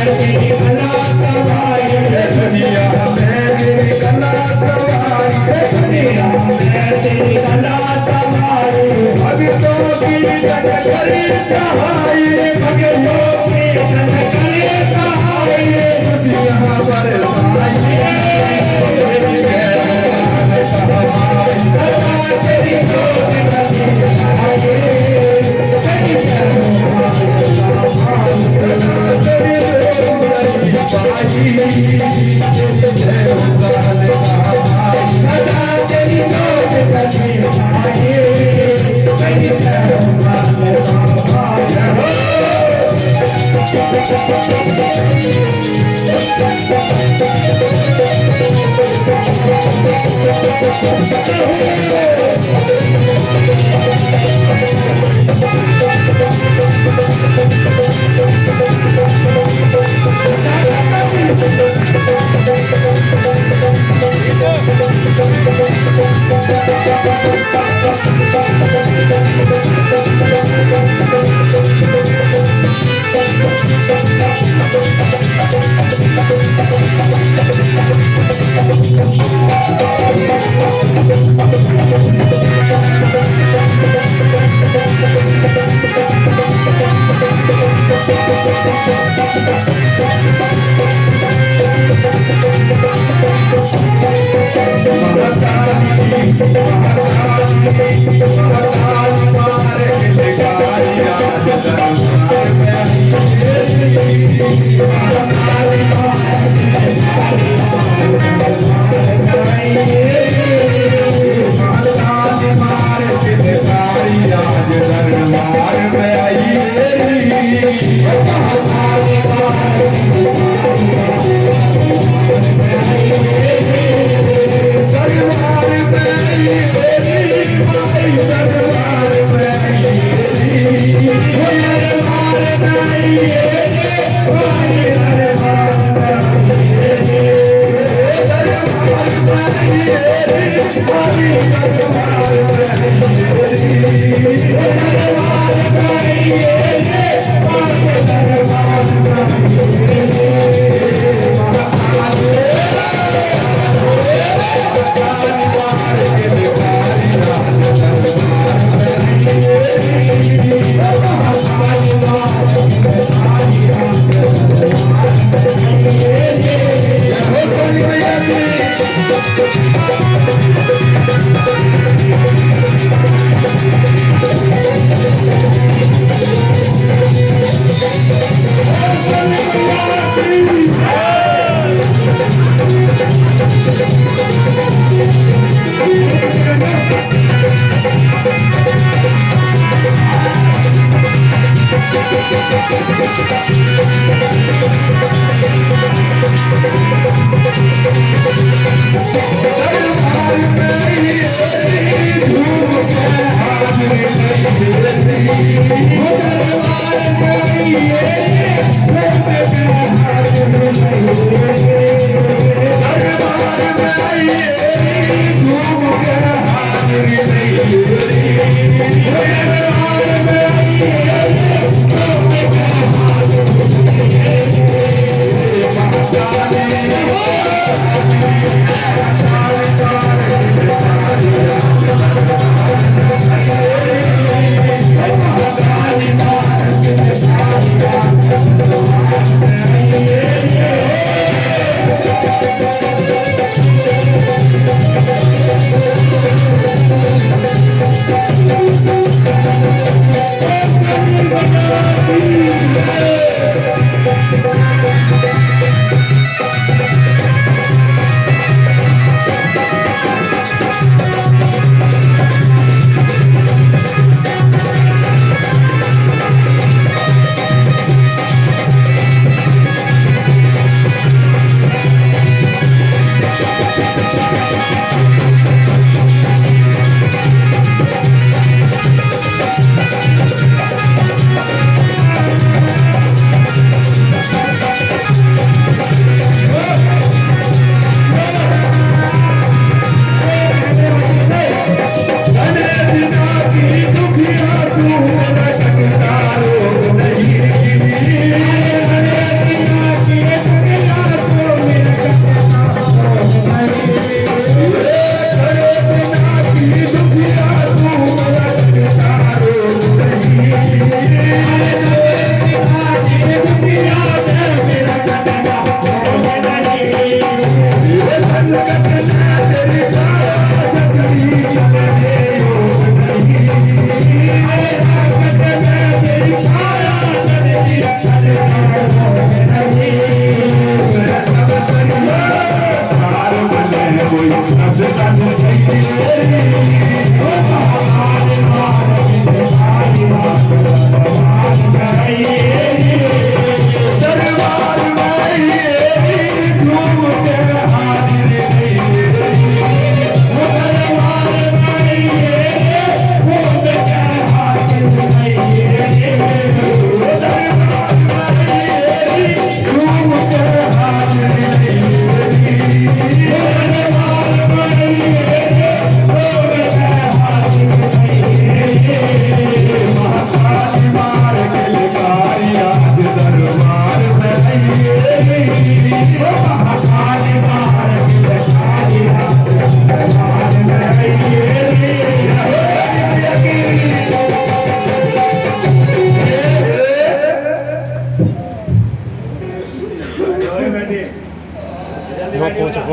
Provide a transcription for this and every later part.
तेरी कला कमाई दुनिया में तेरी कला कमाई दुनिया में तेरी कला कमाई भक्तों की जग करी कहाई भक्तों की जग करी कहाई दुनिया पर तेरी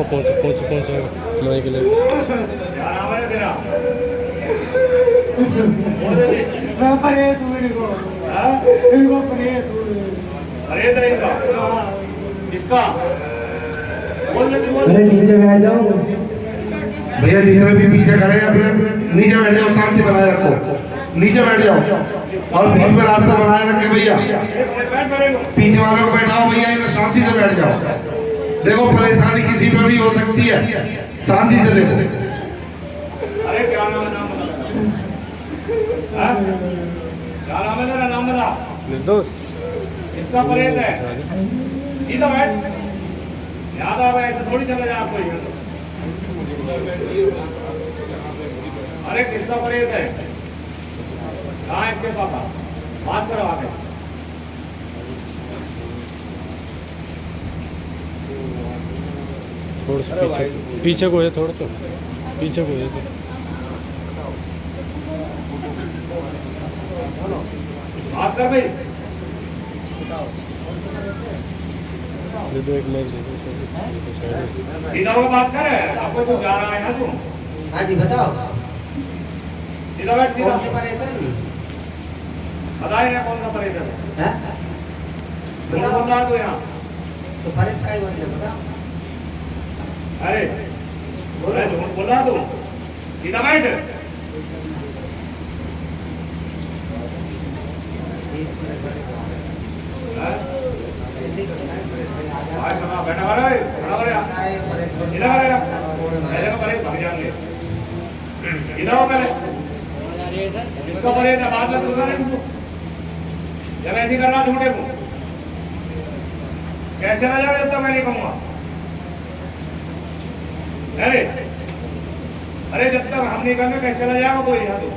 पहुंचो मैं के लिए परे तू इनको परे तू अरे इनका किसका अरे नीचे बैठ जाओ भैया जिन्हें भी पीछे खड़े हैं अपने नीचे बैठ जाओ, शांति बनाए रखो, नीचे बैठ जाओ और बीच में रास्ता बनाए रखे भैया। पीछे वालों को बैठाओ भैया, इन्हें शांति से बैठ जाओ। देखो परेशानी किसी पर भी हो सकती है, शांति से देखो। अरे क्या नाम है, नाम बता। हाँ? क्या नाम है तेरा, नाम बता। निर्दोष इसका परहेज है, सीधा बैठ, याद आ गया, ऐसे थोड़ी चला जाए आपको। अरे किसका परहेज है, कहाँ इसके पापा, बात करो आगे। थोड़ा सा पीछे को है, थोड़ा सा पीछे को है। बात कर भाई, दे दो एक मैच सीधा हो बात कर, आपको तो जा रहा है ना तू। हाँ जी बताओ, सीधा बैठ, सीधा। कौन से परहेज है? बताए ना कौन सा परहेज है, हैं? कौन बोल रहा है तू यहाँ। तो परहेज का ही बोल बता। अरे झूठ बोल रहा तू, सीधा बैठ। बैठा वाला है, खड़ा वाला है, इधर आ रहा है, पहले का परहेज भाग जाएंगे, इधर हो पहले। इसका परहेज है, बात मत करो ना तुमको, जब ऐसे कर रहा झूठे को कैसे ना जाए जब तक मैं नहीं कहूँगा। अरे जब तक हम नहीं करेंगे कैसे चला जाएगा कोई यहाँ। तो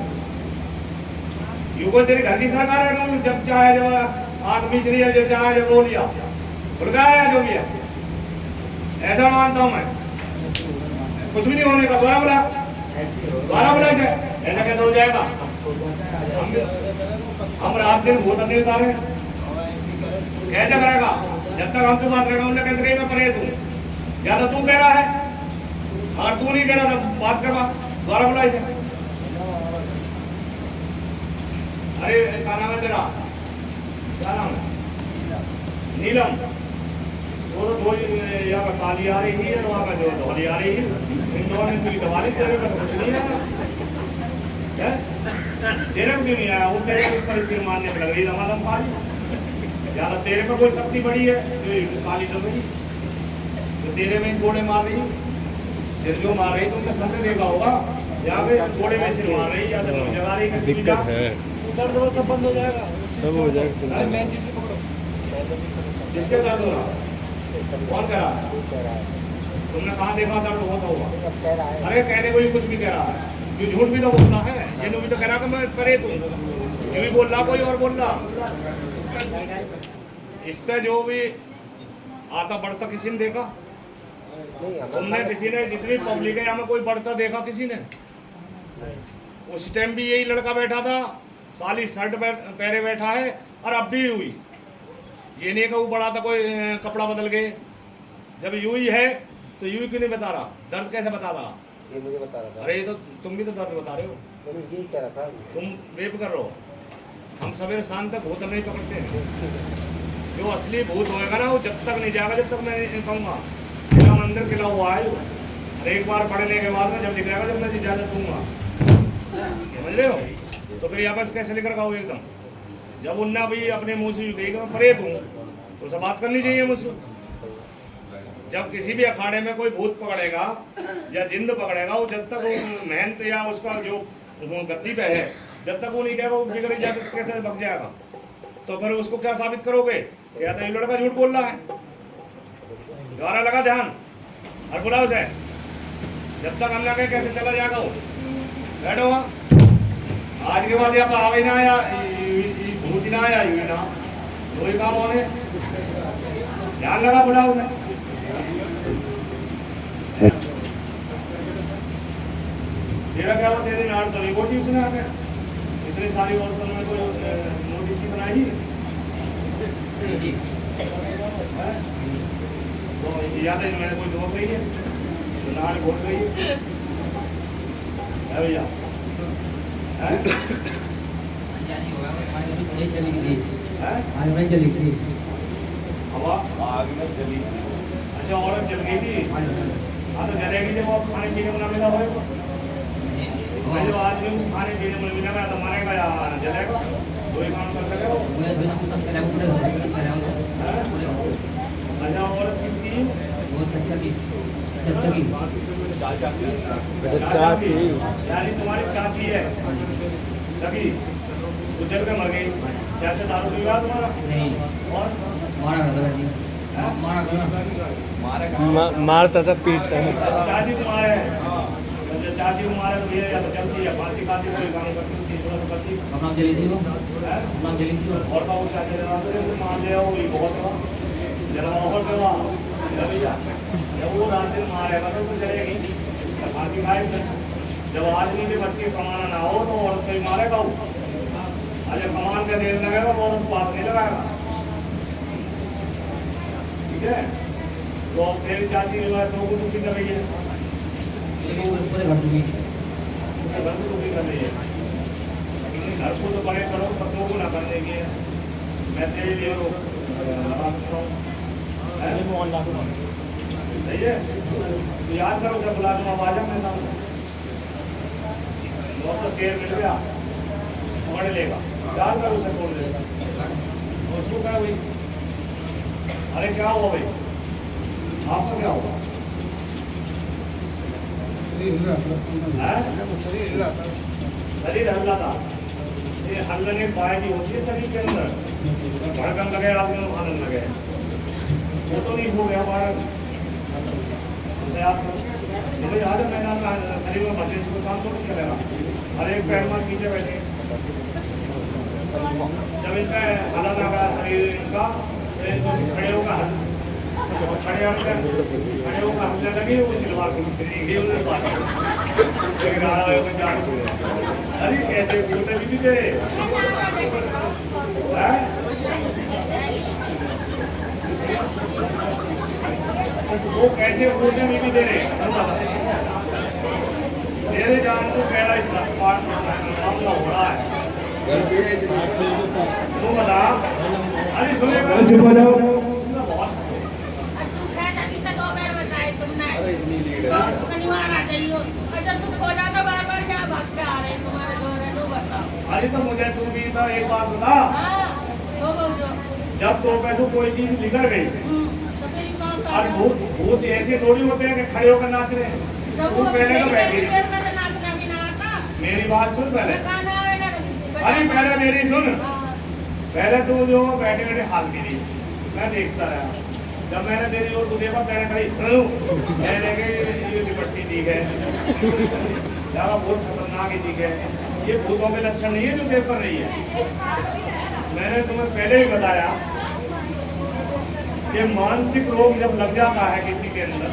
यू कोई तेरी घर की सरकार है ना, जब चाहे जब आग बीच रही है, जब चाहे जब बोल लिया खुल गया जो भी है, ऐसा मानता हूँ मैं। कुछ भी नहीं होने का, दोबारा बुला इसे, ऐसा कैसे हो जाएगा। हम रात दिन भूत नहीं उतारे, कैसे करेगा जब तक हम तो बात रहेगा। उन्हें कैसे कही मैं परहेज हूँ, या तो तू कह रहा है, अगर तू नहीं कह रहा तो बात करवा, दोबारा बुला इसे। अरे क्या नाम है तेरा, क्या नाम है, नीलम। वो तो दो यहाँ पर काली आ रही है, वहाँ पर जो धोली आ रही है, इन दोनों ने तुझी दबा ली, तेरे को कुछ नहीं है, तेरे को क्यों नहीं आया। वो तेरे ऊपर सिर मारने में लग रही दमादम काली, या तो तेरे पे कोई शक्ति बड़ी है जो काली दब रही, तो तेरे में गोड़े मार रही, सिर जो मार रही तुमने सबने देखा होगा, यहाँ पे गोड़े में सिर मार रही, या तो जगा रही, दिक्कत है, दर्द वो सब बंद हो जाएगा, सब हो जाएगा। किसके दर्द हो रहा, कौन कह रहा है, तुमने कहाँ देखा दर्द होता होगा। अरे कहने को ही कुछ भी कह रहा है, ये झूठ भी तो बोलना है, ये भी तो कह रहा कि मैं करे तुम, ये भी बोल रहा कोई और बोल रहा। इस पे जो भी आता बढ़ता किसी ने देखा, तुमने किसी ने, जितनी पब्लिक है यहाँ में कोई बढ़ता देखा किसी ने। उस टाइम भी यही लड़का बैठा था, काली शर्ट पहने बैठा है, और अब भी हुई, ये नहीं कहूँ बड़ा था कोई कपड़ा बदल गए। जब यूं ही है तो यूं क्यों नहीं बता रहा, दर्द कैसे बता रहा। ये मुझे बता रहा था। अरे ये तो तुम भी तो दर्द बता रहे हो, ये कह रहा था तुम रेप कर रहे हो। हम सवेरे शाम तक भूत नहीं पकड़ते हैं, जो असली भूत होएगा ना वो जब तक नहीं जाएगा जब तक मैं नहीं कहूँगा। किला मंदिर किला हुआ है, और एक बार पढ़ने के बाद में जब निकलेगा जब मैं इजाजत दूंगा, समझ रहे हो। तो फिर यहाँ बस कैसे लेकर खाओ एकदम, जब उन्ना भी अपने मुंह से कही मैं परहेज हूँ तो उसे बात करनी चाहिए मुझसे। जब किसी भी अखाड़े में कोई भूत पकड़ेगा या जिंद पकड़ेगा, वो जब तक वो मेहनत या उसका जो गद्दी पे है, जब तक वो नहीं कहेगा वो बिगड़ इजाजत कैसे भग जाएगा। तो फिर उसको क्या साबित करोगे, कहता है ये लड़का झूठ बोल रहा है। द्वारा लगा ध्यान और बुला उसे, जब तक हम ना कहे कैसे चला जाएगा वो। बैठो आज के बाद यहाँ पर आवे ना आया, भूत ना आया, यू ना वही काम होने, ध्यान लगा बुला उसे। रिपोर्ट ही उसने आके इतनी सारी औरतों में कोई नोटिस ही बनाई तो याद है मैंने कोई दो रही है सुना बोल रही है भैया हवा अच्छा औरत जल गई थी हाँ तो जलेगी जब आप खाने पीने को ना मिला हो जो आदमी को खाने पीने को मिलेगा तो मरेगा या जलेगा कोई काम कर सकेगा अच्छा औरत किसकी चाची यानी तुम्हारी चाची है सभी उजल के मर गई चाचा दारू पी रहा तुम्हारा नहीं और मारता था पीटता था चाची कुमार है जब चाची कुमार है तो ये या तो चलती है फांसी खाती कोई काम करती तीसरा तो करती अपना जली थी वो है अपना जली थी और का वो चाचा जलाते थे मान लिया वो ये बहुत है जलवा और करवा भैया जब वो रात दिन मारेगा तो चलेगी फांसी खाए जब आदमी के बच के कमाना ना हो तो औरत से मारेगा वो अरे कमान का देर लगेगा वो औरत पाप नहीं लगाएगा ठीक है तो तेरी चाची ने बात लोगों को कर रही है पूरे घर चुकी घर को दुखी कर रही है घर को तो बड़े करो पत्रों को ना कर देंगे मैं तेरे लिए सही है तो याद करो सर बुला दूँ आवाजा मैं तो शेर मिल गया पकड़ लेगा याद करो सर बोल देगा उसको क्या भाई अरे क्या हुआ भाई आपको क्या हुआ शरीर हल्ला था ये हल्लने पाएगी होती है शरीर के अंदर धड़कन लगे आदमी को आनंद लगे वो तो नहीं हो गया हमारा भाई आज मैदान में शरीर में बचे को काम तो नहीं चलेगा हर एक पैर में पीछे बैठे जब इनका हला लगा शरीर इनका खड़े होगा खड़े होगा हल्ला लगे वो सिलवा अरे कैसे बोलते भी तेरे वो कैसे बोलने में भी दे रहे तेरे जान को पहला मामला हो रहा है तो बता अरे सुनेगा चुप हो जाओ अरे तो मुझे तू भी तो एक बात बता जब दो पैसों कोई चीज निकल गई और भूत ऐसे थोड़ी होते हैं कि खड़े होकर नाच रहे हैं तू पहले तो बैठी मेरी बात सुन पहले अरे पहले मेरी सुन पहले तू जो बैठे बैठे हाल की रही मैं देखता रहा जब मैंने तेरी ओर को देखा मैंने कही मैंने ये लिपट्टी दी है ज़्यादा बहुत खतरनाक ही दी है ये भूतों के लक्षण नहीं है जो देख कर रही है मैंने तुम्हें पहले ही बताया कि मानसिक रोग जब लग जाता है किसी के अंदर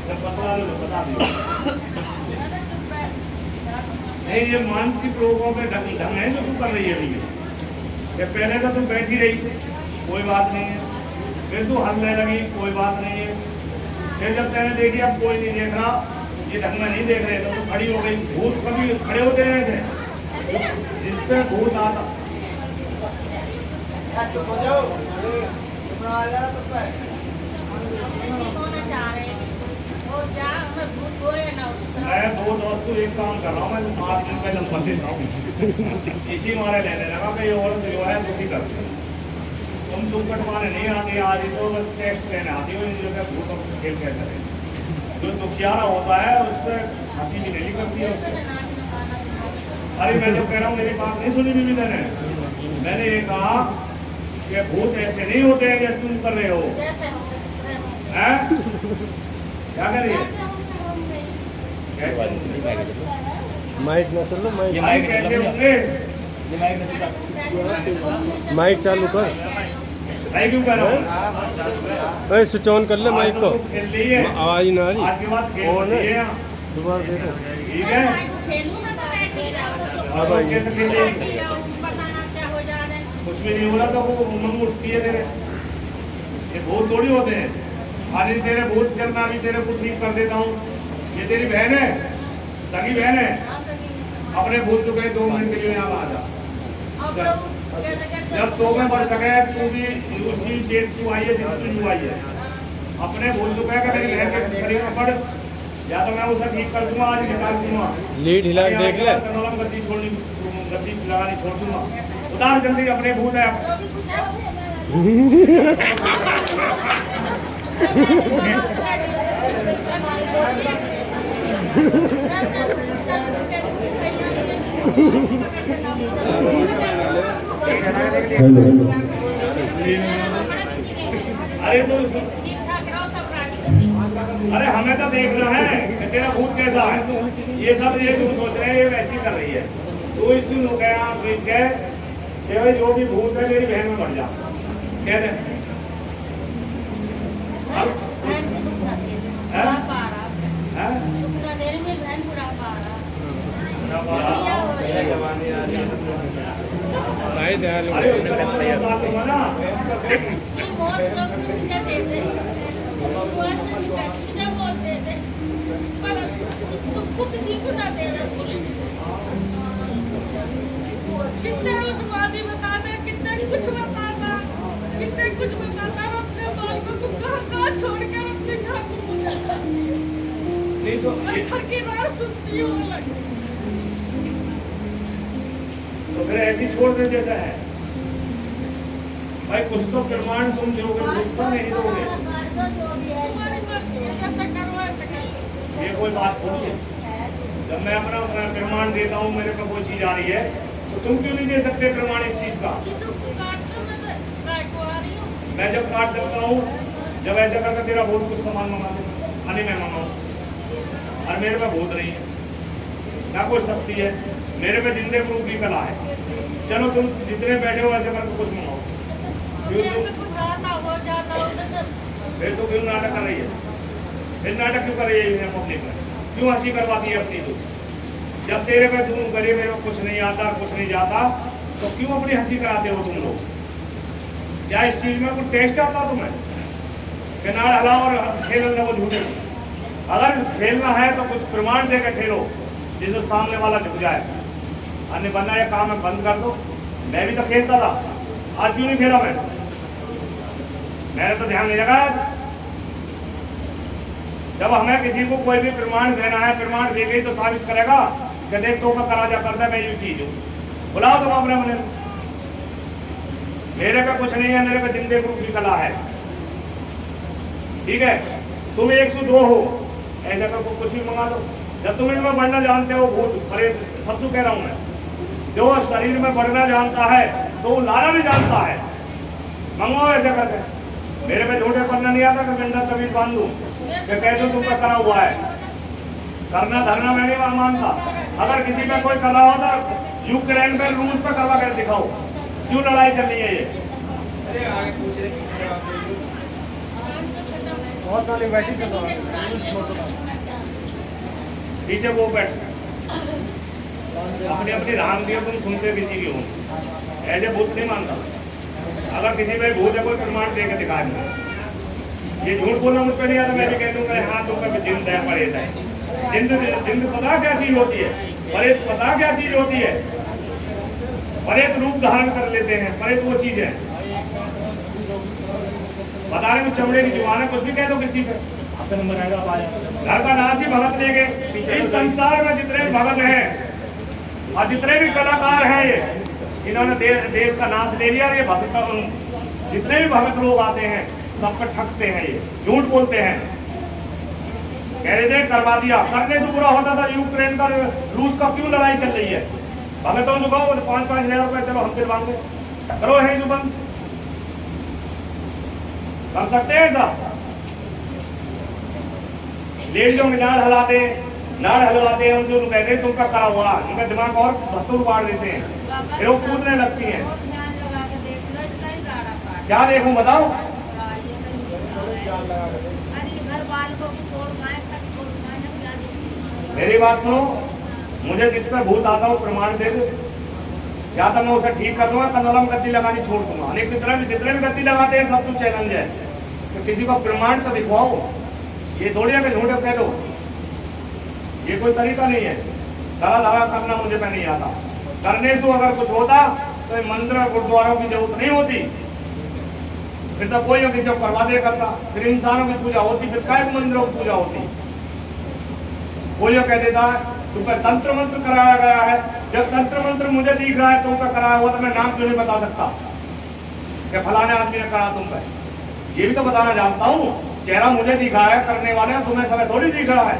जब बता दिया नहीं ये मानसिक रोगों में ढंग है जो तू कर रही है अभी कि पहले तो तुम बैठी रही कोई बात नहीं है फिर तू हंसने लगी कोई बात नहीं है फिर जब मैंने देखी अब कोई नहीं देख रहा ये ढंग में नहीं देख रहे तो तू खड़ी हो गई भूत कभी खड़े होते हैं ऐसे जिस पे भूत आता मैं 2 दोस्त से एक काम कर रहा हूँ मैं 7 दिन पहले नंबर देता हूँ इसी मारे लेने लगा कि ये औरत जो है दुखी करती है तुम कटवाने नहीं आती आज तो बस टेस्ट लेने आती हो जो है भूत खेल कैसे रहे जो दुखियारा होता है उस पर हंसी भी नहीं करती है अरे मैं जो कह रहा हूँ मेरी बात नहीं सुनी बीबी मैंने ये कहा कि भूत ऐसे नहीं होते हैं जैसे तुम कर रहे हो हैं क्या कर रही है माइक ना चलो भाई कैसे होंगे माइक चालू कर सही क्यों कह रहा हूँ? अरे स्विच ऑन कर ले माइक को, खेल ली है आवाज ना आ रही। आज के बाद खेल कौन है? रही है दोबारा देखो। ठीक है हाँ भाई। कैसे खेल रही है? कुछ भी नहीं हो रहा तो वो उमंग उठती है तेरे, ये भूत थोड़ी होते हैं। आज ही तेरे भूत चल मैं अभी तेरे को ठीक कर देता हूँ। ये तेरी बहन है, सगी बहन है, अपने भूत चुके 2 मिनट के लिए यहाँ आ जा। जब तो में बढ़ सके तू भी उसी डेट से आई है जिससे तू आई है, अपने भूल चुका है कि मेरी बहन के शरीर में पड़, या तो मैं उसे ठीक कर दूंगा, आज निकाल दूंगा, लीड हिला के देख ले। गद्दी छोड़नी, गद्दी लगानी छोड़ दूंगा। उतार जल्दी, अपने भूत है। अरे तो अरे हमें तो देखना है कि तेरा भूत कैसा है। ये सब ये तुम सोच रहे हैं ये वैसी कर रही है, तो इस लोग यहाँ बीच गए कि भाई जो भी भूत है मेरी बहन में बढ़ जा, कह दे। भाई ध्यान अरे बात हुआ ना, किसी को ना देना, कितने बताना, कितने कुछ बताना, कितने कुछ बताना, अपने बाल को तुम कहाँ छोड़ कर अपने घर को नहीं तो घर की बात सुनती हूँ। तो फिर ऐसी छोड़ दे जैसा है भाई, कुछ तो प्रमाण तुम दोगे, कुछ तो नहीं दोगे। ये कोई बात थोड़ी है। जब मैं अपना प्रमाण देता हूँ, मेरे पे कोई चीज आ रही है, तो तुम क्यों नहीं दे सकते प्रमाण इस चीज का? मैं जब काट सकता हूँ, जब ऐसा करके तेरा बहुत कुछ सामान मंगा दे, खाने में मंगाऊँ, और मेरे पे भूत नहीं है ना कोई शक्ति है, मेरे पे जिंदे प्रूफ की कला है। चलो तुम जितने बैठे हो ऐसे करके कुछ मंगाओ। फिर तो क्यों नाटक कर रही है? फिर नाटक क्यों कर रही है पब्लिक में? क्यों हंसी करवाती है अपनी? तू जब तेरे पे तुम करे मेरे को कुछ नहीं आता, कुछ नहीं जाता, तो क्यों अपनी हंसी कराते हो तुम लोग? क्या इस चीज में कुछ टेस्ट आता तुम्हें? किनार हलाओ और खेलना वो झूठे। अगर खेलना है तो कुछ प्रमाण देकर खेलो जिससे सामने वाला झुक जाए, अन्य बनना ये काम है बंद कर दो। मैं भी तो खेलता था, आज क्यों नहीं खेला? मैंने तो ध्यान नहीं लगाया। जब हमें किसी को कोई भी प्रमाण देना है, प्रमाण दे गई तो साबित करेगा कि देख तो मैं करा जा करता, मैं ये चीज हूँ। बुलाओ तुम अपने मन। मेरे पे कुछ नहीं है, मेरे पे जिंदे ग्रुप की कला है, ठीक है? तुम 102 हो, ऐसा कर कुछ भी मंगा दो। जब तुम इनमें बढ़ना जानते हो, भूत अरे सब तो कह रहा हूं मैं, जो शरीर में बढ़ना जानता है तो वो लाना भी जानता है। मंगवाओ ऐसे करके। मेरे पे झूठे पढ़ना नहीं आता कि डंडा तभी बांध दूं कि कह दो तुमका करा हुआ है। करना धरना मैं नहीं मानता। अगर किसी पे कोई कला हो तो यूक्रेन पे रूस पे करवा कर दिखाओ, क्यों लड़ाई चल रही है ये? पीछे वो बैठ अपनी अपनी राम दिया, तुम सुनते किसी की हो, ऐसे भूत नहीं मानता। अगर किसी में भूत है कोई प्रमाण दे के दिखा दूंगा। ये झूठ बोलना मुझ पर नहीं आता, मैं भी कह दूंगा हाँ तुमका भी जिंद है, परेत है। जिंद पता क्या चीज होती है? परेत पता क्या चीज होती है? परेत रूप धारण कर लेते हैं, परेत वो चीज है। बताने में चमड़े की जुबान है, कुछ भी कह दो किसी पे। घर का नाश ही भगत ले गए। इस संसार में जितने भगत हैं और जितने भी कलाकार हैं, ये इन्होंने देश का नाश ले लिया। ये भगत जितने भी भगत लोग आते हैं सब पर ठगते हैं, ये झूठ बोलते हैं। कह रहे थे करवा दिया, करने से बुरा होता था। यूक्रेन का रूस का क्यों लड़ाई चल रही है? भगतों को 5-5 हजार रुपए चलो हम दिलवाएंगे, करो है जो बंद कर सकते हैं ऐसा। लेट जो नाड़ हलाते हैं उनको कहते हैं तुमका करा हुआ, उनका दिमाग और भत्तूर उबाड़ देते हैं, फिर वो कूदने लगती हैं। क्या देखूं बताओ? मेरी बात सुनो, मुझे जिस पे भूत आता हो प्रमाण दे दो, या तो मैं उसे ठीक कर दूंगा, कदम गद्दी लगानी छोड़ दूंगा। अनेक जितने भी गद्दी लगाते हैं सब कुछ चैलेंज है, तो किसी को प्रमाण तो दिखवाओ। ये थोड़ी है कि झूठे कह दो, ये कोई तरीका नहीं है। धरा धरा करना मुझे पे नहीं आता। करने से अगर कुछ होता तो मंदिर और गुरुद्वारों की जरूरत नहीं होती, फिर तो कोई किसी को करवा दे करता, फिर इंसानों की पूजा होती, फिर काय मंदिरों की पूजा होती। कोई कह देता है तुम पे तंत्र मंत्र कराया गया है, जब तंत्र मंत्र मुझे दिख रहा है तुम पे कराया हुआ, तो मैं नाम क्यों नहीं बता सकता कि फलाने आदमी ने करा तुम पे? ये भी तो बताना जानता हूँ। चेहरा मुझे दिखा है करने वाले, तुम्हें समय थोड़ी दिख रहा है।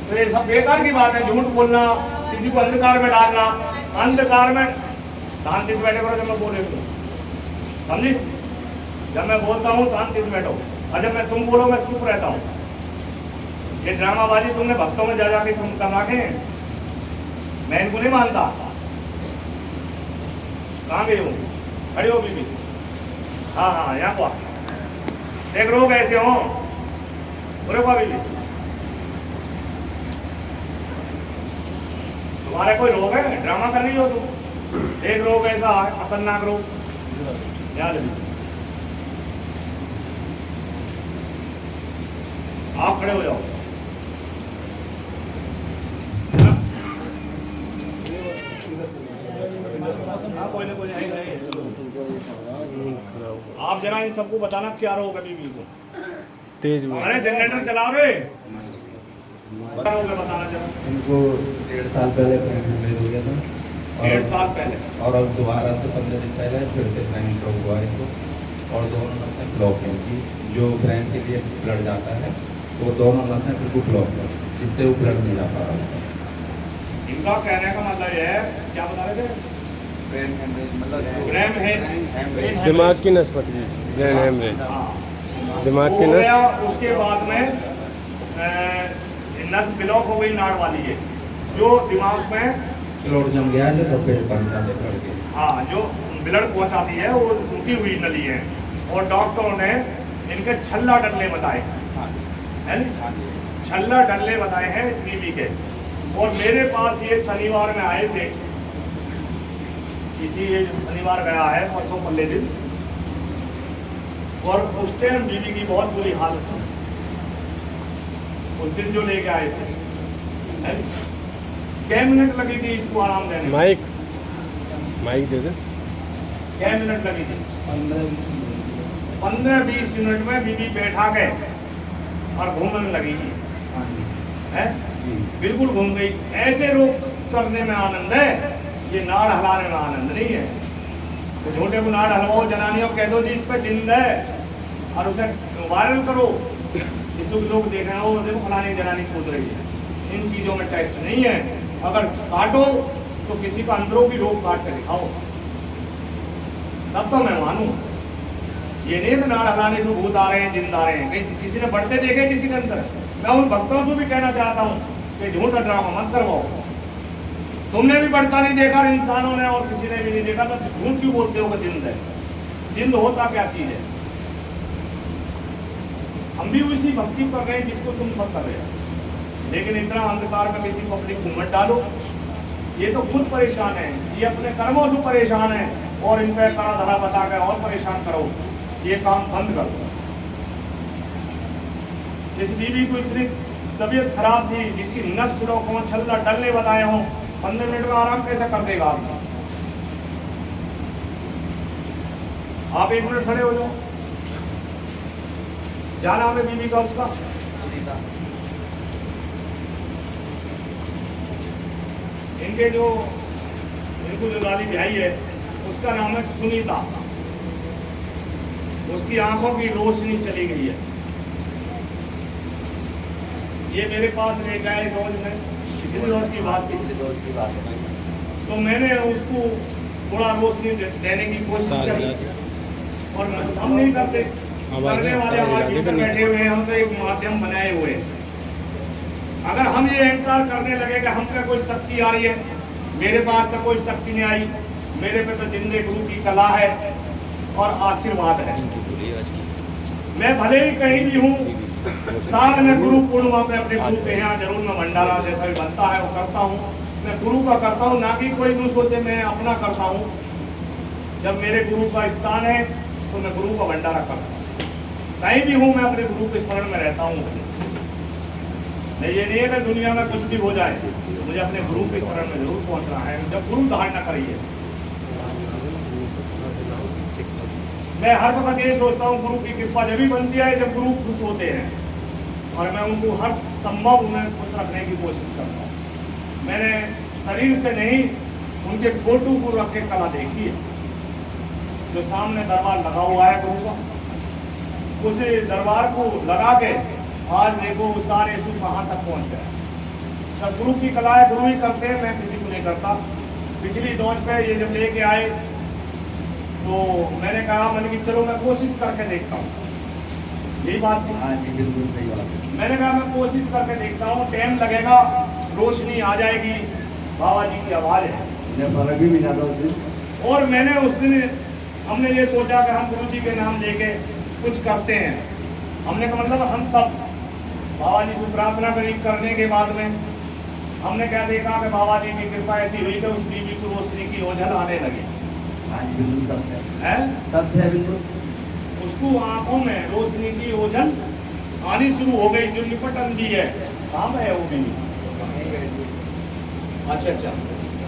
तो ये सब बेकार की बात है, झूठ बोलना, किसी को अंधकार में डालना। अंधकार में शांति से बैठे करो जब मैं बोले तो, समझी? जब मैं बोलता हूँ शांति से बैठो, और जब मैं तुम बोलो मैं चुप रहता हूँ। ये ड्रामाबाजी तुमने भक्तों में जा जाके कर रखे हैं, मैं इनको नहीं मानता। कहाँ गई हूँ? खड़ी हो बीबी? हाँ हाँ, यहाँ को देख रोग ऐसे हो, बोले को बीबी तुम्हारे कोई रोग है? ड्रामा कर रही हो तुम। एक रोग ऐसा है खतरनाक रोग, याद है। आप खड़े हो जाओ। हाँ, कोई ना कोई आप जरा इन सबको बताना क्या रोग है बीबी को। तेज अरे जनरेटर चला रहे बताना जरा। इनको 1.5 साल पहले प्रेगनेंट हो गया था, 1.5 साल पहले, और अब दोबारा से 15 दिन पहले फिर से प्रेगनेंट हुआ है इनको, और दोनों नसें ब्लॉक हैं इनकी। जो ब्रेन के लिए ब्लड जाता है वो दोनों नसें बिल्कुल ब्लॉक है, जिससे वो ब्लड नहीं जा पा रहा। इनका कहने का मतलब ये है, क्या बता रहे थे? ब्रेन हेमरेज, मतलब ब्रेन है दिमाग की नस फट गई, ब्रेन हेमरेज, हाँ, दिमाग वो की हो नस। गया। उसके बाद में नस ब्लॉक हो गई नाड़ वाली है, जो दिमाग में क्लोट जम गया है, तो पेट बन जाते ब्लड के। हाँ, जो ब्लड पहुंचाती है वो रुकी हुई नली है, और डॉक्टरों ने इनके छल्ला डल्ले बताए है ना, छल्ला डल्ले बताए हैं इस बीबी के। और मेरे पास ये शनिवार में आए थे, इसी ये शनिवार गया है, परसों पल्ले दिन, और उस टाइम बीबी की बहुत बुरी हालत थी। उस दिन जो लेके आए थे, क्या मिनट लगी थी इसको आराम देने में? माइक दे दे। क्या मिनट लगी थी? 15-20 मिनट में बीबी बैठा गए और घूमने लगी है, बिल्कुल घूम गई। ऐसे रोक करने में आनंद है, ये नाड़ हलाने में आनंद नहीं है। तो झूठे को नाड़ हलवाओ, जनानियों कह दो जी इस पे जिंद है, और उसे वायरल करो, जिसको लोग देख रहे हो देखो फलानी जनानी कूद रही है। इन चीजों में टेस्ट नहीं है। अगर काटो तो किसी का अंदरों की रोग काट कर दिखाओ, तब तो मैं मानूं। ये नहीं तो नाड़ हलाने से भूत आ रहे हैं, जिंद आ रहे हैं, कहीं किसी ने बढ़ते देखे किसी के अंदर। मैं उन भक्तों से भी कहना चाहता हूँ कि झूठा ड्रामा मत करवाओ। तुमने भी बढ़ता नहीं देखा, इंसानों ने, और किसी ने भी नहीं देखा, तो झूठ क्यों बोलते हो कि जिंद है? जिंद होता क्या चीज है? हम भी उसी भक्ति कर रहे हैं जिसको तुम सब कर रहे हो, लेकिन इतना अंधकार में किसी पब्लिक को मत डालो। ये तो खुद परेशान है, ये अपने कर्मों से परेशान है, और इन पर करा धरा बता कर और परेशान करो। ये काम बंद कर दो। जिस बीबी को इतनी तबीयत खराब थी, जिसकी नस ब्लॉक हो, छल्ला डलने बताए हों, 15 मिनट में आराम कैसे कर देगा आदमी? आप 1 मिनट खड़े हो जाओ। क्या नाम है बीबी का? उसका इनके जो इनको जो लाली भाई है उसका नाम है सुनीता। उसकी आंखों की रोशनी चली गई है। ये मेरे पास ले गए रोज में, पिछले रोज की बात है, तो मैंने उसको थोड़ा रोशनी देने की कोशिश करी, और हम नहीं करते, करने वाले हमारे भीतर बैठे हुए हैं। हम तो एक माध्यम बनाए हुए हैं। अगर हम ये अहंकार करने लगे कि हम पे कोई शक्ति आ रही है, मेरे पास तो कोई शक्ति नहीं आई, मेरे पे तो जिंदे गुरु की कला है, और आशीर्वाद है। मैं भले ही कहीं भी हूँ, साल में गुरु पूर्णिमा पे अपने गुरु के यहाँ जरूर मैं भंडारा जैसा भी बनता है वो करता हूँ। मैं गुरु का करता हूँ, ना कि कोई यूँ सोचे मैं अपना करता हूँ। जब मेरे गुरु का स्थान है तो मैं गुरु का भंडारा करता हूँ। कहीं भी हूँ मैं अपने गुरु के शरण में रहता हूँ। नहीं, ये नहीं है कि दुनिया में कुछ भी हो जाए, मुझे अपने गुरु के शरण में जरूर पहुँचना है। जब गुरु धारणा करिए, मैं हर वक्त ये सोचता हूँ गुरु की कृपा जब भी बनती है जब गुरु खुश होते हैं, और मैं उनको हर संभव उन्हें खुश रखने की कोशिश करता हूँ। मैंने शरीर से नहीं, उनके फोटो को रख के कला देखी है। जो सामने दरबार लगा हुआ है गुरु का, उस दरबार को लगा के आज देखो सारे सुख कहाँ तक पहुँच गए। सब गुरु की कला है, गुरु ही करते हैं, मैं किसी को नहीं करता। पिछली दौर पे ये जब लेके आए तो मैंने कहा, मैंने कि चलो मैं कोशिश करके देखता हूँ। यही बात थी। हाँ जी, बिल्कुल सही बात है। मैंने कहा मैं कोशिश करके देखता हूँ, टाइम लगेगा, रोशनी आ जाएगी। बाबा जी की आवाज़ है, मुझे फर्क भी मिला था उस दिन। और मैंने उस दिन हमने ये सोचा कि हम गुरु जी के नाम लेके कुछ करते हैं। हमने कहा मतलब हम सब बाबा जी से प्रार्थना करने के बाद में हमने क्या देखा कि बाबा जी की कृपा ऐसी हुई कि उस बीवी को रोशनी की ओझल आने लगी। हाँ जी, बिल्कुल सत्य है, सत्य है बिल्कुल। उसको आंखों में रोशनी की ओझल आनी शुरू हो गई। जो निपटन भी है, कहाँ पे है वो बीवी? अच्छा,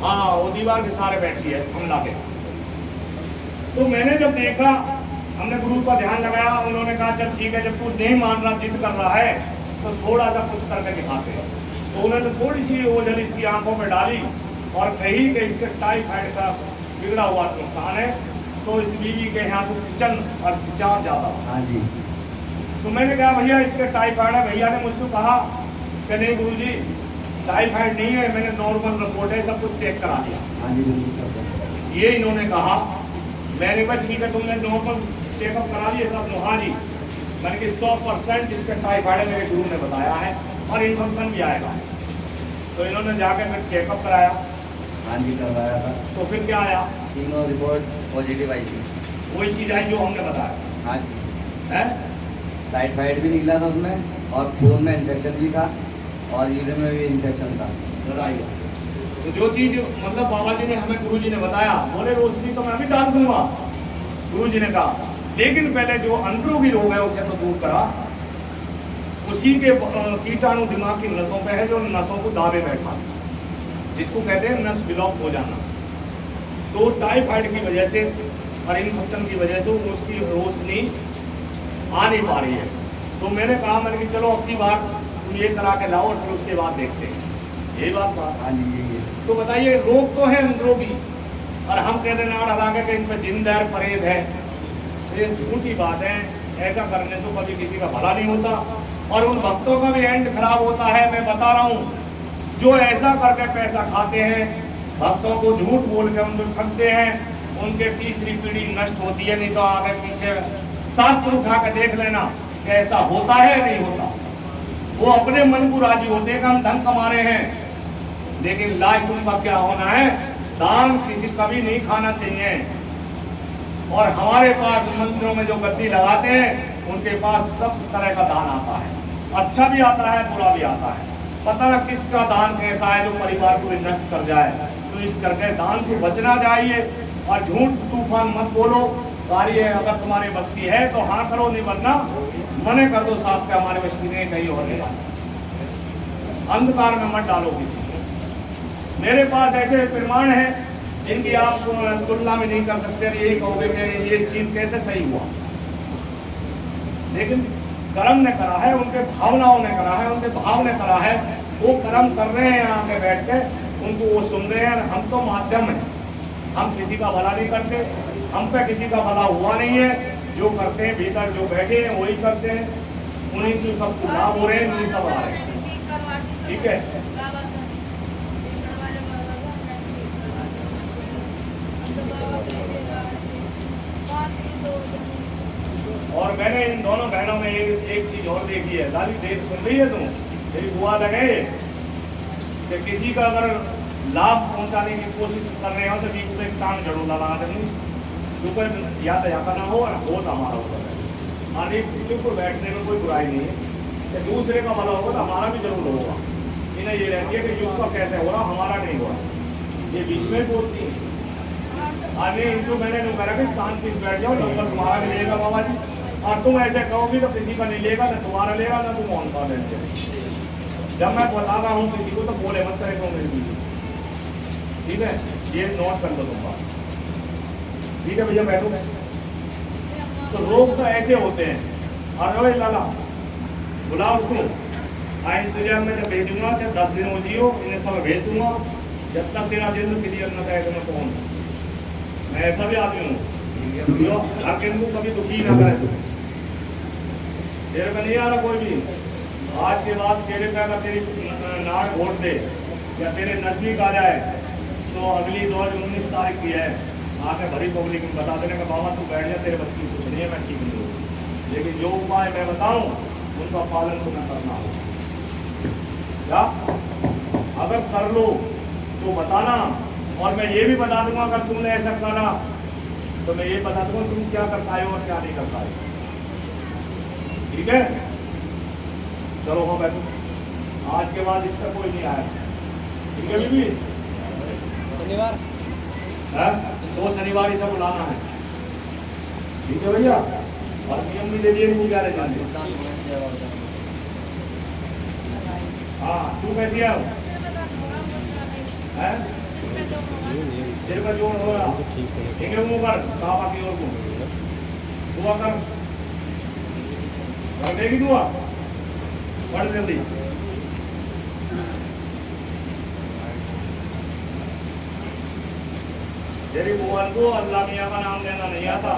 हाँ, वो दीवार के सारे बैठी है हमला के। तो मैंने जब देखा, हमने गुरु का ध्यान लगाया। उन्होंने कहा चल ठीक है, जब तू नहीं मान रहा, जिद कर रहा है, तो थोड़ा सा कुछ करके दिखाते हैं। तो उन्होंने थोड़ी सी ओझल इसकी आंखों में डाली और कही कि इसके टाइफाइड का बिगड़ा हुआ नुकसान है, तो इस बीवी के यहाँ से किचन और खिंचाव ज़्यादा। हाँ जी। तो मैंने कहा भैया इसके टाइफाइड है। भैया ने मुझसे कहा कि नहीं गुरुजी, टाइफाइड नहीं है, मैंने नॉर्मल रिपोर्ट है, सब कुछ चेक करा दिया। हाँ जी, बिल्कुल सत्य। ये इन्होंने कहा। मैंने कहा ठीक है, तुमने नॉर्मल चेकअप करा लिए सब? हाँ जी। मैंने कि 100% इसका टाइफाइड है, मेरे गुरु ने बताया है, और इन्फेक्शन भी आएगा। तो इन्होंने जाकर फिर चेकअप कराया। हाँ जी, करवाया था। तो फिर क्या आया? तीनों रिपोर्ट पॉजिटिव आई थी। वही चीज़ आई जो हमने बताया। हाँ जी। है, टाइफाइड भी निकला था उसमें, और खून में इन्फेक्शन भी था, और यूरिन में भी इन्फेक्शन था। बताइए। तो जो चीज़ मतलब बाबा जी ने हमें, गुरु जी ने बताया, बोले रोशनी तो मैं अभी डाल दूंगा। गुरु जी ने कहा लेकिन पहले जो अंदरूनी रोग है उसे तो दूर करा। उसी के कीटाणु दिमाग की नसों पे है, जो नसों को दाबे बैठा, जिसको कहते हैं नस ब्लॉक हो जाना। तो टाइफाइड की वजह से और इन्फेक्शन की वजह से उसकी रोशनी आ नहीं पा रही है। तो मैंने कहा, मैंने कि चलो अपनी बार तुम ये करा के लाओ और फिर उसके बाद देखते हैं। यही बात। हाँ जी, यही है। तो बताइए, रोग तो है अंदरोगी, और हम कहते हैं नाड़ हरा के इन पर जिंदर परेद है। ये झूठी बात है। ऐसा करने से कभी किसी का भला नहीं होता, और उन भक्तों का भी एंड खराब होता है। मैं बता रहा हूँ, जो ऐसा करके पैसा खाते हैं, भक्तों को झूठ बोल के उनको ठगते हैं, उनके तीसरी पीढ़ी नष्ट होती है। नहीं तो आगे पीछे शास्त्र उठा के देख लेना कि ऐसा होता है नहीं होता। वो अपने मन को राजी होते हैं कि हम धन कमा रहे हैं, लेकिन लास्ट उनका क्या होना है? दान किसी कभी नहीं खाना चाहिए। और हमारे पास मंदिरों में जो गद्दी लगाते हैं, उनके पास सब तरह का दान आता है। अच्छा भी आता है, बुरा भी आता है। पता ना किसका दान कैसा है जो परिवार को भी नष्ट कर जाए। तो इस करके दान से बचना चाहिए, और झूठ तूफान मत बोलो। कार्य अगर तुम्हारे बस की है तो हाँ करो, नहीं बनना मने कर दो साहब के हमारे बस की नहीं, कहीं और नहीं बनना। अंधकार में मत डालो किसी को। मेरे पास ऐसे प्रमाण हैं जिनकी आप तुलना में नहीं कर सकते। यही कहोगे कि ये सीन कैसे सही हुआ, लेकिन कर्म ने करा है, उनके भावनाओं ने करा है, उनके भाव ने करा है। वो कर्म कर रहे हैं यहाँ पे बैठ के, उनको वो सुन रहे हैं। हम तो माध्यम हैं, हम किसी का भला नहीं करते, हम पे किसी का भला हुआ नहीं है। जो करते हैं भीतर जो बैठे हैं वही करते हैं, उन्हीं से सब लाभ हो रहे हैं, उन्हीं सब आ रहे हैं। ठीक है। और मैंने इन दोनों बहनों में एक चीज और देखी है। दादी देख सुन रही है तुम? मेरी बुआ लगे कि किसी का अगर लाभ पहुंचाने की कोशिश कर रहे हो तो बीच में टांग जड़ो लगा देंगे। जो कोई यातायात ना हो तो हमारा होता है। आने चुप बैठने में कोई बुराई नहीं है, कि दूसरे का भला होगा तो हमारा भी जरूर होगा। इन्हें ये रहती है कि उसका कैसे हो रहा, हमारा नहीं हो रहा, ये बीच में बोलती है। आने इनको मैंने नहीं कहा कि शांति से बैठ जाओ, नंबर तुम्हारा भी लेगा बाबा जी, और तुम ऐसे कहोगी तो किसी का नहीं लेगा, ना तुम्हारा लेगा ना तुम उनका लेंगे। जब मैं बता रहा हूँ किसी को तो बोले मत करे तो मेरे बीच, ठीक है, ये नोट कर लो तुम बात, ठीक है भैया बैठो। तो लोग तो ऐसे होते हैं। और रोए लाला बुला उसको, आज तुझे मैं जब भेजूंगा चाहे 10 दिन हो जियो, इन्हें सब भेज दूंगा, जब तक तेरा दिन क्लियर न कहे तो मैं कौन। मैं ऐसा भी आदमी हूँ जो आके इनको कभी दुखी ना करे। तेरे का नहीं आ रहा कोई भी, आज के बाद तेरे का अगर तेरी नाड़ वोट दे या तेरे नजदीक आ जाए तो अगली 19 तारीख की है, आके भरी पब्लिक में बता देने का बाबा तू बैठ जा, तेरे बस की कुछ नहीं है, मैं ठीक नहीं हूँ। लेकिन जो उपाय मैं बताऊँ उनका पालन तुम्हें करना हो। क्या अगर कर लो तो बताना, और मैं ये भी बता दूंगा अगर तुमने ऐसा करा तो मैं ये बता दूंगा तुम क्या कर पाए और क्या नहीं कर पाए, ठीक है। चलो हो बैठो, आज के बाद इस पर कोई नहीं आया, ठीक है बीबी। शनिवार है 2 शनिवार इसे बुलाना है, ठीक है भैया। और नियम भी दे दिए नहीं जा रहे जाने। हाँ तू कैसी है? तेरे का जोड़ हो रहा, ठीक है, मुँह कर साहबा की ओर को दुआ कर देगी दुआ, पढ़ जल्दी। तेरी बुआन को अल्लाह मियाँ का नाम लेना नहीं आता,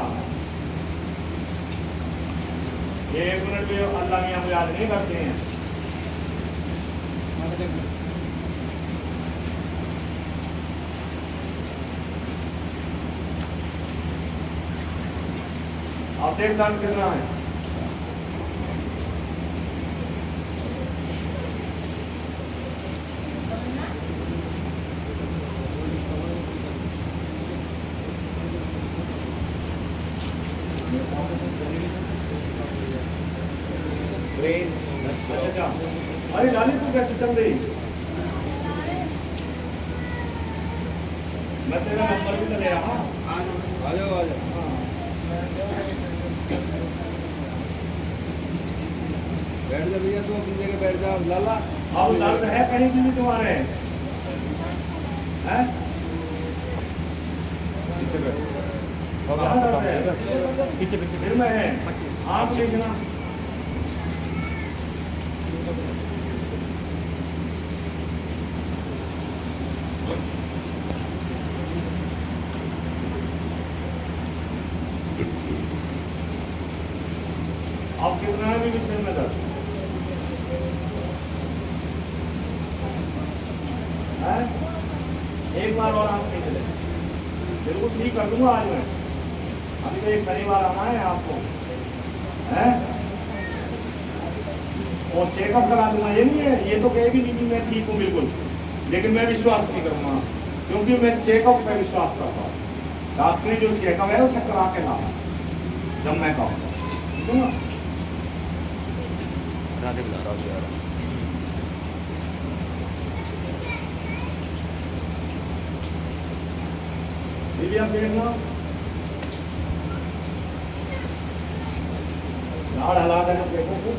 1 मिनट भी अल्लाह मियाँ को याद नहीं करते हैं। आप देख दर्द कितना है, अच्छा। अरे लाली तू कैसे चल रही? मैं तेरा नंबर भी तो ले रहा। आ जाओ बैठ जा भैया, तू अपनी जगह बैठ जा लाला। अब दर्द है कहीं भी तुम्हारे? हैं? पीछे फिर मैं है, आप देखना। आप कितना है भी विषय में दर्द है? एक बार और आप नहीं चले, बिल्कुल ठीक कर दूंगा आज मैं। अभी तो एक शनिवार आना है आपको, है? और चेकअप करा दूंगा, ये नहीं है, ये तो कहेगी नहीं कि मैं ठीक हूँ बिल्कुल, लेकिन मैं विश्वास नहीं करूँगा क्योंकि मैं चेकअप पे विश्वास करता हूँ। डॉक्टरी जो चेकअप है उसे करा के लाना जब मैं कहूँ, ठीक है ना। राधे बुला दीदी आप देखना, नाड़ हला कर देखो,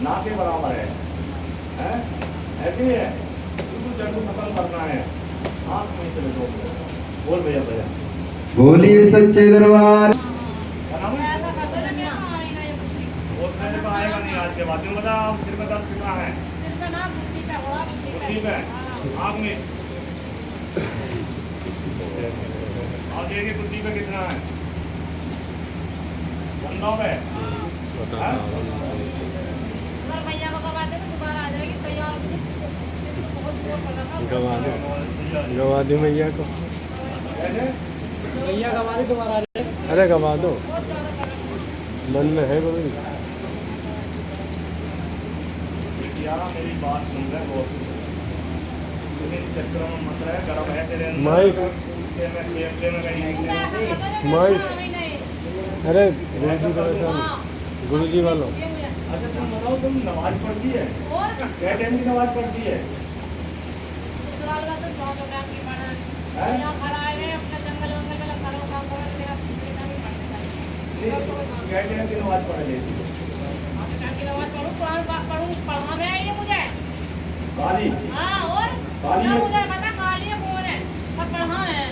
ना के बराबर है, ऐसे ही है, बिल्कुल जड़ खत्म करना है। आँख नहीं चले दो, बोल भैया भैया बोलिए सच्चे दरबार। आएगा नहीं आज के बाद, बता आप सिर में दर्द कितना है? ठीक है, आँख में और देखिए कुर्सी पे कितना है? बंदों पे गवा दो मैया को, भैया गवा दे दोबारा। अरे गवा दो, मन में है कोई। यार मेरी बात सुन रहे बहुत, इन चक्करों में मत रहे, गर्म है तेरे अंदर। माइक। के मैं कहीं नहीं। माइक। अरे गुरुजी का वैसा नहीं, गुरुजी वालों। अच्छा तुम बताओ, तुम नमाज पढ़ती है? और क्या टाइम की नमाज पढ़ती है? ससुराल का तो बहुत प्रकार की पढ़ा हैं? यहाँ घर आए रहे अपने जंगल वंगल में घरों का पूरा मेरा बेटा भी पढ़ने क्या टाइम की नमाज पढ़ लेती है? की नमाज पढ़ूँ, कुरान पाक पढ़ूँ, पढ़ा में आई है मुझे। काली हाँ और काली ना है? मुझे पता काली है कौन है, सब पढ़ा है।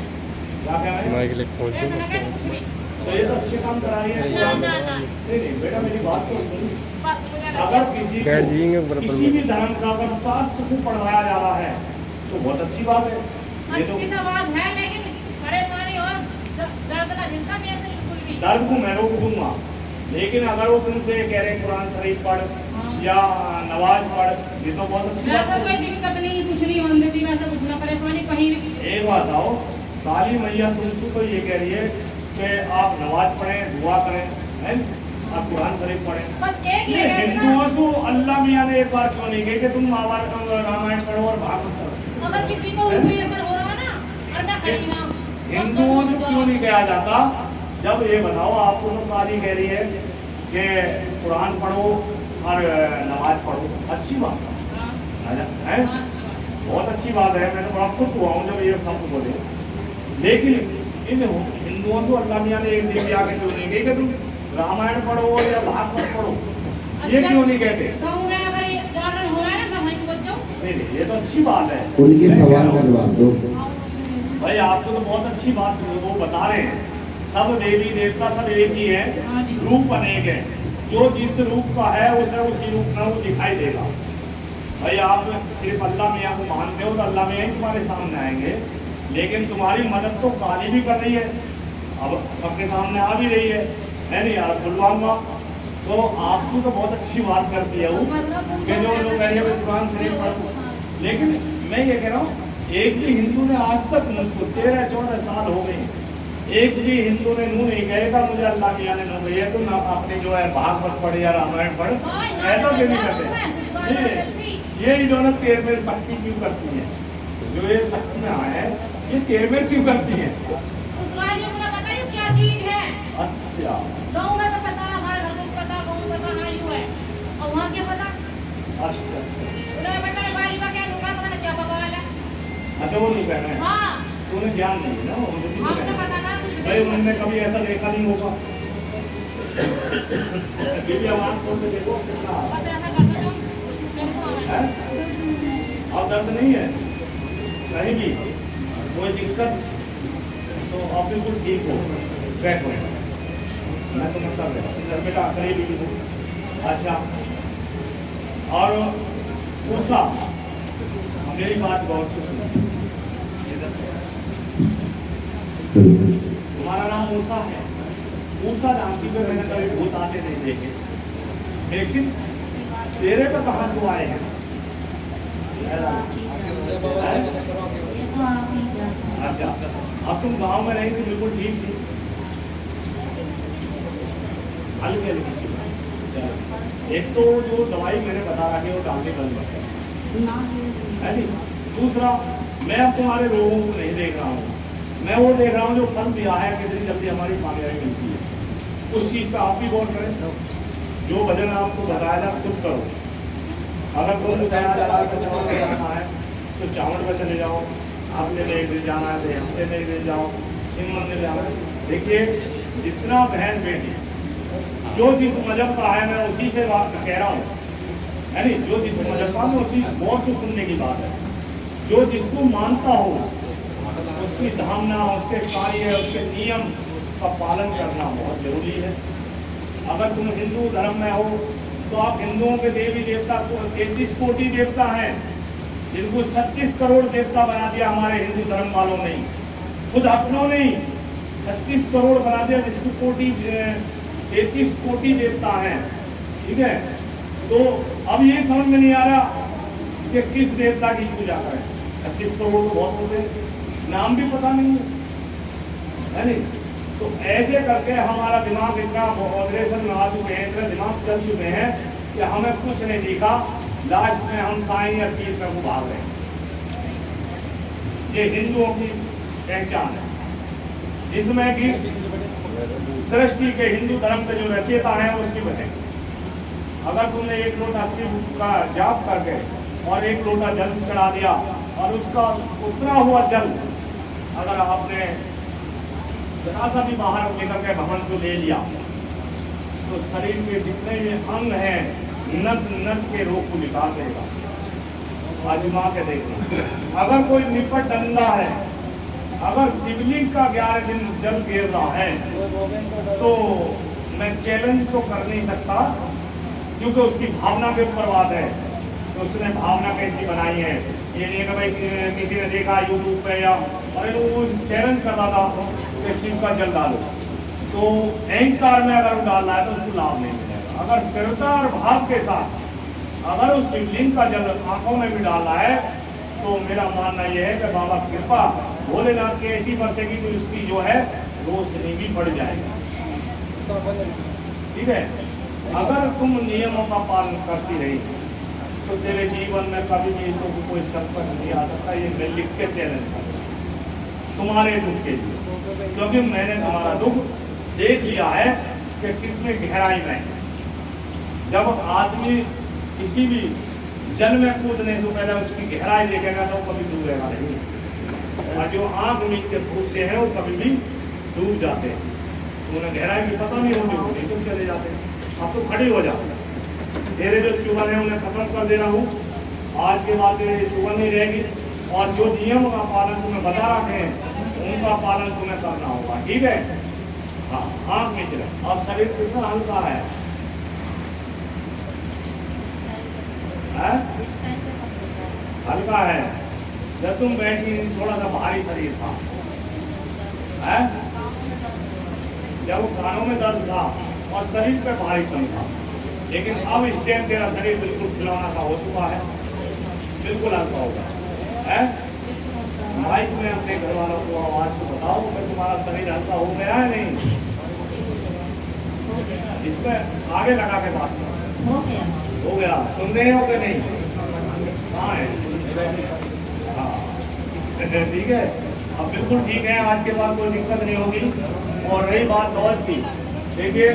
क्या है? माइक लेके पहुंच मैंने गए। कहा कुछ भी तो ये तो अच्छे काम करा रही है। ना ना ना नहीं बेटा, मेरी बात तो सुन। बस मुझे अगर किसी बैठ जाइएंगे बराबर किसी में। भी धर्म का अगर शास्त्र को पढ़ाया जा रहा है तो बहुत अच्छी बात है। ये तो अच्छी तो बात है, लेकिन परेशानी और दर्द का झिलता नहीं है बिल्कुल भी। दर्द को मैं रोक दूंगा, लेकिन अगर वो तुमसे कह रहे कुरान शरीफ पढ़ या नमाज पढ़, ये तो बहुत अच्छी बात ऐसा है। कोई दिक्कत नहीं, कुछ नहीं होने देती, वैसा कुछ ना परेशानी कहीं भी। एक बात आओ, काली मैया तुमसे तो ये कह रही है कि आप नमाज पढ़ें, दुआ करें, हैं? आप कुरान शरीफ पढ़ें। बस एक ही ये है कि ना, हिंदुओं को अल्लाह मियाँ ने एक बार क्यों नहीं कही कि तुम रामायण पढ़ो और भागवत पढ़ो? अगर किसी को ऊपरी असर हो रहा ना और मैं खड़ी ना, हिंदुओं से क्यों नहीं कहा जाता? जब ये बताओ, आपको तो काली कह रही है कि कुरान पढ़ो और नमाज पढ़ो, अच्छी बात है, बहुत अच्छी बात है। मैं तो बड़ा खुश हुआ हूँ जब ये शब्द बोले। लेकिन इन हिंदुओं को अल्लाह मियाँ ने एक दिन भी आके क्यों नहीं कही कि तुम रामायण पढ़ो या भागवत पढ़ो? ये क्यों नहीं कहते? गाँव में अगर ये जागरण हो रहा है ना, मैं वहीं पहुंच जाऊँ। नहीं, ये तो अच्छी बात है। उनके सवाल का जवाब दो। भाई आपको तो बहुत अच्छी बात वो बता रहे हैं। सब देवी देवता सब एक ही है, हाँ जी। रूप अनेक है। जो जिस रूप का है उसे उसी रूप में वो दिखाई देगा। भाई आप सिर्फ अल्लाह मियाँ को मानते हो तो अल्लाह मियाँ ही तुम्हारे सामने आएंगे, लेकिन तुम्हारी मदद तो काली भी कर रही है, अब सबके सामने आ भी रही है नहीं यार बुलवाऊंगा। तो आपको तो बहुत अच्छी बात करती है वो कि जो लोग कह रहे हैं कुरान शरीफ पढ़ो। लेकिन मैं ये कह रहा हूँ, एक भी हिंदू ने आज तक मुझको 13-14 साल हो गए, एक भी हिंदू ने मुंह नहीं कहेगा मुझे अल्लाह मियाँ ने नो भैया तुम अपने जो है भागवत पढ़ या रामायण पढ़, ऐसा क्यों नहीं करते? ये इन्होंने तेर मेर शक्ति क्यों करती है? जो ये शक्ति में आए ये तेर मेर क्यों करती है? ससुराल ये मुझे बताइए क्या चीज है। अच्छा गाँव में तो पता, हमारे घर में पता, गाँव में पता नहीं हुआ है, और वहाँ क्या पता? अच्छा उन्हें पता है गाली का क्या लूंगा, पता नहीं क्या बवाल है। अच्छा, वो नहीं कहना है, हाँ उन्हें ज्ञान नहीं है ना, वो मुझे नहीं आपने कहना पता है। ना कुछ भाई उन्होंने कभी ऐसा देखा नहीं होगा। बीबी आवाज खोल के देखो कितना बस ऐसा कर दो मेरे को आना है। है? अब दर्द नहीं है कहीं भी, कोई दिक्कत तो आप बिल्कुल ठीक हो, बैठ हो। मैं तो मतलब घर में आखिरी भी हूँ। अच्छा, और ऊषा, मेरी बात गौर से सुनो। तुम्हारा नाम ऊषा है, ऊषा जानती पे मैंने कभी भूत आते नहीं देखे, लेकिन तेरे पे कहाँ से आए हैं? अच्छा, अब तुम गांव में रही थी बिल्कुल ठीक थी, हल्के हल्के। एक तो जो दवाई मैंने बता रखी वो डालने बंद कर है नहीं। दूसरा, मैं अब तुम्हारे लोगों को नहीं देख रहा हूँ, मैं वो देख रहा हूँ जो फल दिया है कितनी जल्दी हमारी कामयाबी मिलती है। उस चीज़ पर आप भी गौर करें, जो भजन आपको बताया था खुद करो। अगर तुम जाना है तो चावड़ पर चले जाओ, आपने ले जाना है तो हफ्ते में ले जाओ, सिंह मंदिर जाना है। देखिए, जितना बहन बेटी जो जिस मजहब का है मैं उसी से बात कह रहा हूँ, है नहीं, जो जिस मजहब का मैं उसी गौर से सुनने की बात है। जो जिसको मानता हो उसकी धामना, उसके कार्य, उसके नियम का पालन करना बहुत जरूरी है। अगर तुम हिंदू धर्म में हो तो आप हिंदुओं के देवी देवता को 33 कोटि देवता हैं, जिनको 36 करोड़ देवता बना दिया हमारे हिंदू धर्म वालों ने, खुद अपनों ने 36 करोड़ बना दिया, जिसको 33 कोटि देवता हैं। ठीक है, तो अब ये समझ में नहीं आ रहा कि किस देवता की पूजा करें। 36 करोड़ तो बहुत होते हैं, नाम भी पता नहीं है नहीं। तो ऐसे करके हमारा दिमाग इतना ऑपरेशन में आ चुके हैं, इतना दिमाग चल चुके हैं कि हमें कुछ नहीं दिखा, लास्ट में हम साईं या कीर्तन को भाग रहे हैं। ये हिंदुओं की पहचान है, जिसमें कि सृष्टि के हिंदू धर्म के जो रचयिता हैं वो शिव हैं। अगर तुमने एक लोटा शिव का जाप करके और एक लोटा जल चढ़ा दिया और उसका उतरा हुआ जल अगर आपने जरा सा भी बाहर लेकर के भवन को ले लिया तो शरीर के जितने भी अंग हैं नस नस के रोग को निकाल देगा। आजमा के देखना, अगर कोई निपट डंडा है, अगर शिवलिंग का 11 दिन जल गिर रहा है तो मैं चैलेंज तो कर नहीं सकता, क्योंकि उसकी भावना के ऊपर बात है तो उसने भावना कैसी बनाई है। ये नहीं कि भाई किसी ने देखा यूट्यूब पे या अरे वो चैलेंज कर रहा था कि शिव का जल डालो, तो अहंकार में अगर वो डाल रहा है तो उसको लाभ नहीं मिलेगा। अगर श्रद्धा और भाव के साथ अगर उस शिवलिंग का जल आंखों में भी डाल रहा है तो मेरा मानना यह है कि बाबा कृपा भोलेनाथ की ऐसी बरसेगी तो इसकी जो है रोशनी भी बढ़ जाएगी। ठीक है, अगर तुम नियमों का पालन करती रही तो तेरे जीवन में कभी भी तो कोई संकट नहीं आ सकता। ये मैं लिख के चैलेंज कर तुम्हारे दुख के लिए, क्योंकि मैंने तुम्हारा दुख देख लिया है कि कितने गहराई में। जब आदमी किसी भी जल में कूदने से पहले उसकी गहराई देखेगा तो कभी डूबेगा नहीं, और जो आंख मीच के कूदते हैं वो कभी भी डूब जाते हैं। उन्हें गहराई की पता नहीं होती, वो नीचे चले जाते हैं। अब तो खड़ी हो जाओ, तेरे जो चुभन है उन्हें खत्म कर दे रहा हूँ। आज के बाद तेरे चुभन नहीं रहेगी, और जो नियम का पालन तुम्हें बता रखे हैं उनका पालन तुम्हें करना होगा। ठीक है, हाँ, आँख मीच रहे। और शरीर कितना हल्का है, हल्का है। जब तुम बैठी थोड़ा सा भारी शरीर था, जब कानों में दर्द था और शरीर पे भारीपन था, लेकिन अब इस टाइम तेरा शरीर बिल्कुल खिलौना सा हो चुका है, बिल्कुल हल्का होगा। माइक में अपने घर वालों को आवाज को बताओ कि तुम्हारा शरीर हल्का हो गया है नहीं। इसमें आगे लगा के बात करो। हो गया, सुन रहे हो कि नहीं? कहाँ है? हाँ, ठीक है, अब बिल्कुल ठीक है। आज के बाद कोई दिक्कत नहीं होगी। और रही बात दौज की, देखिए